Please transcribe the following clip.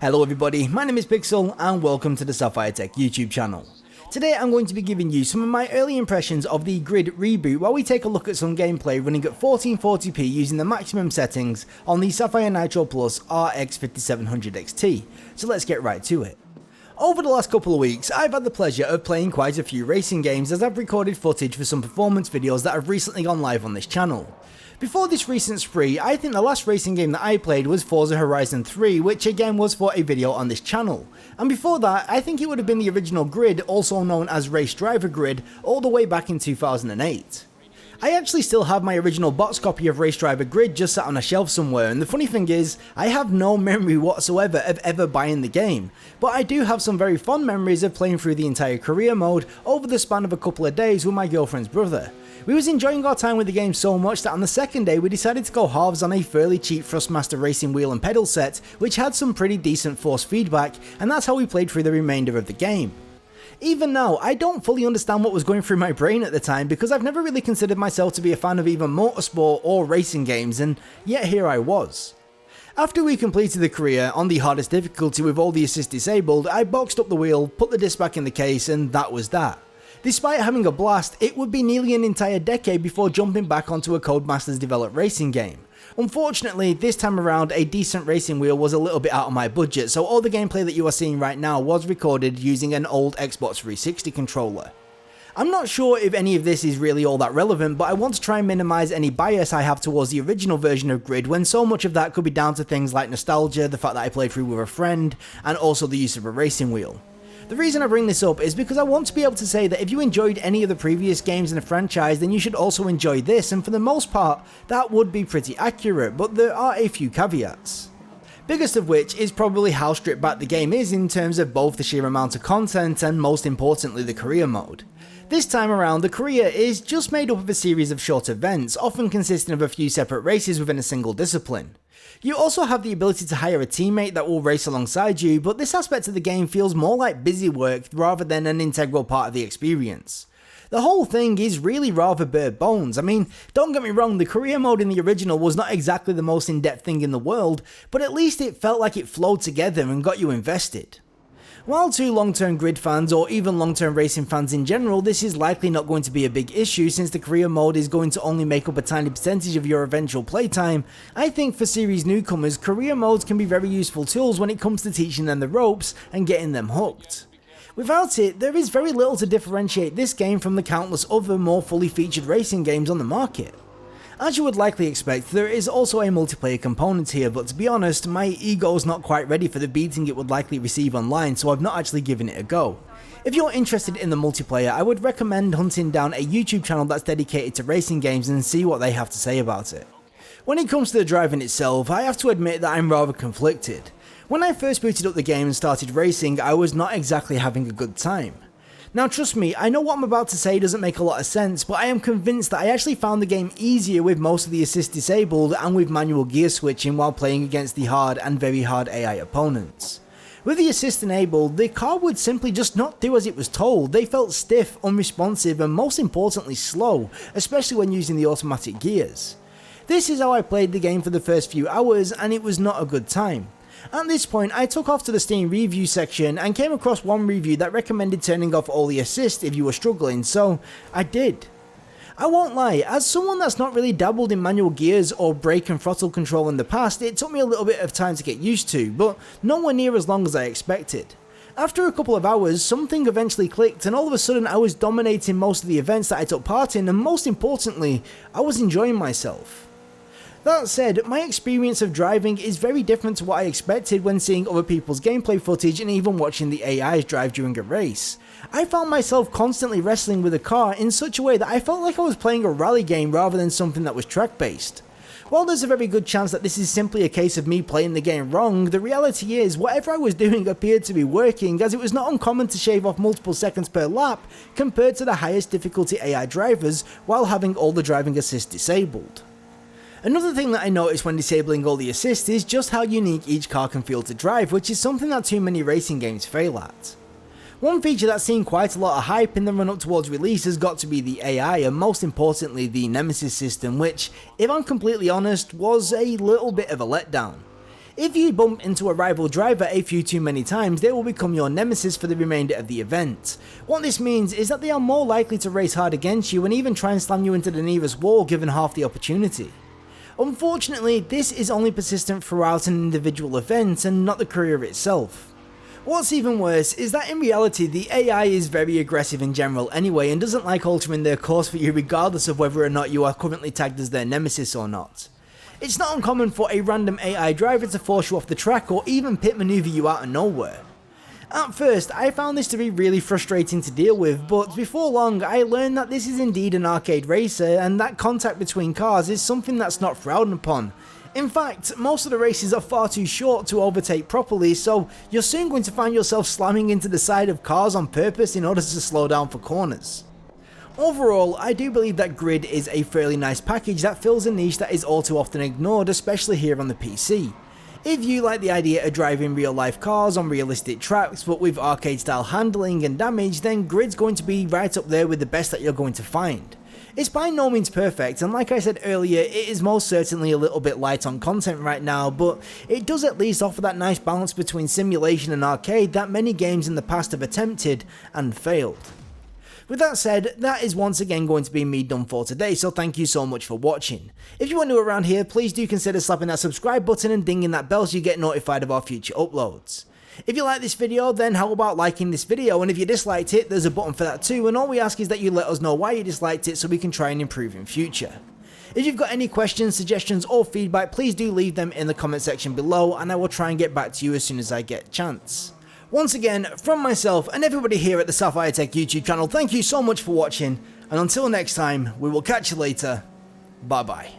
Hello everybody, my name is Pixel and welcome to the Sapphire Tech YouTube channel. Today I'm going to be giving you some of my early impressions of the Grid Reboot while we take a look at some gameplay running at 1440p using the maximum settings on the Sapphire Nitro RX 5700 XT. So let's get right to it. Over the last couple of weeks, I've had the pleasure of playing quite a few racing games as I've recorded footage for some performance videos that have recently gone live on this channel. Before this recent spree, I think the last racing game that I played was Forza Horizon 3, which again was for a video on this channel. And before that, I think it would have been the original Grid, also known as Race Driver Grid, all the way back in 2008. I actually still have my original box copy of Race Driver Grid just sat on a shelf somewhere, and the funny thing is, I have no memory whatsoever of ever buying the game, but I do have some very fond memories of playing through the entire career mode over the span of a couple of days with my girlfriend's brother. We was enjoying our time with the game so much that on the second day we decided to go halves on a fairly cheap Thrustmaster racing wheel and pedal set, which had some pretty decent force feedback, and that's how we played through the remainder of the game. Even now, I don't fully understand what was going through my brain at the time because I've never really considered myself to be a fan of either motorsport or racing games, and yet here I was. After we completed the career on the hardest difficulty with all the assists disabled, I boxed up the wheel, put the disc back in the case, and that was that. Despite having a blast, it would be nearly an entire decade before jumping back onto a Codemasters developed racing game. Unfortunately, this time around a decent racing wheel was a little bit out of my budget, so all the gameplay that you are seeing right now was recorded using an old Xbox 360 controller. I'm not sure if any of this is really all that relevant, but I want to try and minimise any bias I have towards the original version of Grid when so much of that could be down to things like nostalgia, the fact that I played through with a friend, and also the use of a racing wheel. The reason I bring this up is because I want to be able to say that if you enjoyed any of the previous games in the franchise, then you should also enjoy this, and for the most part, that would be pretty accurate, but there are a few caveats. Biggest of which is probably how stripped back the game is in terms of both the sheer amount of content and most importantly the career mode. This time around, the career is just made up of a series of short events, often consisting of a few separate races within a single discipline. You also have the ability to hire a teammate that will race alongside you, but this aspect of the game feels more like busy work rather than an integral part of the experience. The whole thing is really rather bare bones. I mean, don't get me wrong, the career mode in the original was not exactly the most in-depth thing in the world, but at least it felt like it flowed together and got you invested. While to long-term Grid fans or even long-term racing fans in general, this is likely not going to be a big issue since the career mode is going to only make up a tiny percentage of your eventual playtime, I think for series newcomers, career modes can be very useful tools when it comes to teaching them the ropes and getting them hooked. Without it, there is very little to differentiate this game from the countless other more fully featured racing games on the market. As you would likely expect, there is also a multiplayer component here, but to be honest, my ego's not quite ready for the beating it would likely receive online, so I've not actually given it a go. If you're interested in the multiplayer, I would recommend hunting down a YouTube channel that's dedicated to racing games and see what they have to say about it. When it comes to the driving itself, I have to admit that I'm rather conflicted. When I first booted up the game and started racing, I was not exactly having a good time. Now trust me, I know what I'm about to say doesn't make a lot of sense, but I am convinced that I actually found the game easier with most of the assists disabled and with manual gear switching while playing against the hard and very hard AI opponents. With the assist enabled, the car would simply just not do as it was told. They felt stiff, unresponsive and most importantly slow, especially when using the automatic gears. This is how I played the game for the first few hours and it was not a good time. At this point, I took off to the Steam review section and came across one review that recommended turning off all the assist if you were struggling, so I did. I won't lie, as someone that's not really dabbled in manual gears or brake and throttle control in the past, it took me a little bit of time to get used to, but nowhere near as long as I expected. After a couple of hours, something eventually clicked and all of a sudden I was dominating most of the events that I took part in, and most importantly, I was enjoying myself. That said, my experience of driving is very different to what I expected when seeing other people's gameplay footage and even watching the AIs drive during a race. I found myself constantly wrestling with the car in such a way that I felt like I was playing a rally game rather than something that was track based. While there's a very good chance that this is simply a case of me playing the game wrong, the reality is whatever I was doing appeared to be working, as it was not uncommon to shave off multiple seconds per lap compared to the highest difficulty AI drivers while having all the driving assist disabled. Another thing that I noticed when disabling all the assists is just how unique each car can feel to drive, which is something that too many racing games fail at. One feature that's seen quite a lot of hype in the run up towards release has got to be the AI, and most importantly the Nemesis system, which, if I'm completely honest, was a little bit of a letdown. If you bump into a rival driver a few too many times, they will become your nemesis for the remainder of the event. What this means is that they are more likely to race hard against you and even try and slam you into the nearest wall given half the opportunity. Unfortunately, this is only persistent throughout an individual event and not the career itself. What's even worse is that in reality the AI is very aggressive in general anyway and doesn't like altering their course for you regardless of whether or not you are currently tagged as their nemesis or not. It's not uncommon for a random AI driver to force you off the track or even pit maneuver you out of nowhere. At first, I found this to be really frustrating to deal with, but before long I learned that this is indeed an arcade racer and that contact between cars is something that's not frowned upon. In fact, most of the races are far too short to overtake properly, so you're soon going to find yourself slamming into the side of cars on purpose in order to slow down for corners. Overall, I do believe that Grid is a fairly nice package that fills a niche that is all too often ignored, especially here on the PC. If you like the idea of driving real life cars on realistic tracks but with arcade style handling and damage, then Grid's going to be right up there with the best that you're going to find. It's by no means perfect, and like I said earlier, it is most certainly a little bit light on content right now, but it does at least offer that nice balance between simulation and arcade that many games in the past have attempted and failed. With that said, that is once again going to be me done for today, so thank you so much for watching. If you are new around here, please do consider slapping that subscribe button and dinging that bell so you get notified of our future uploads. If you like this video, then how about liking this video, and if you disliked it, there's a button for that too, and all we ask is that you let us know why you disliked it so we can try and improve in future. If you've got any questions, suggestions or feedback, please do leave them in the comment section below and I will try and get back to you as soon as I get a chance. Once again, from myself and everybody here at the Sapphire Tech YouTube channel, thank you so much for watching, and until next time, we will catch you later. Bye bye.